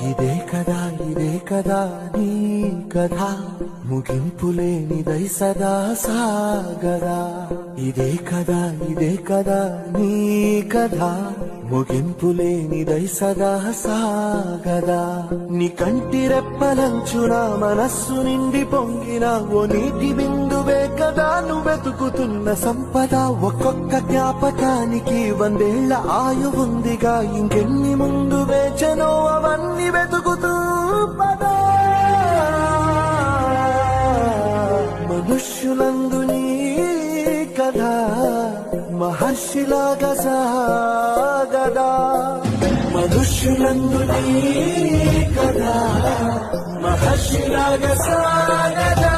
ఇదే కదా నీ కథ ముగింపులేనిదై సదా సాగదా. ఇదే కదా నీ కథ ముగింపులేనిదై సదా సాగదా. నీ కంటి రెప్పలంచున మనస్సు నిండి పొంగిన ఓ నీటి బిందువే కదా నువ్వెతుకుతున్న సంపద. ఒక్కొక్క జ్ఞాపకానికి 100 ఏళ్ల ఆయువుందిగా, ఇంకెన్ని ముందు వేచనో అవన్నీ వెతుకుతూ పదా. మనుష్యులందు నీ కథ మహర్షిలాగా సాగదా. మనుష్యులందు నీ కథ మహర్షిలాగా సాగదా.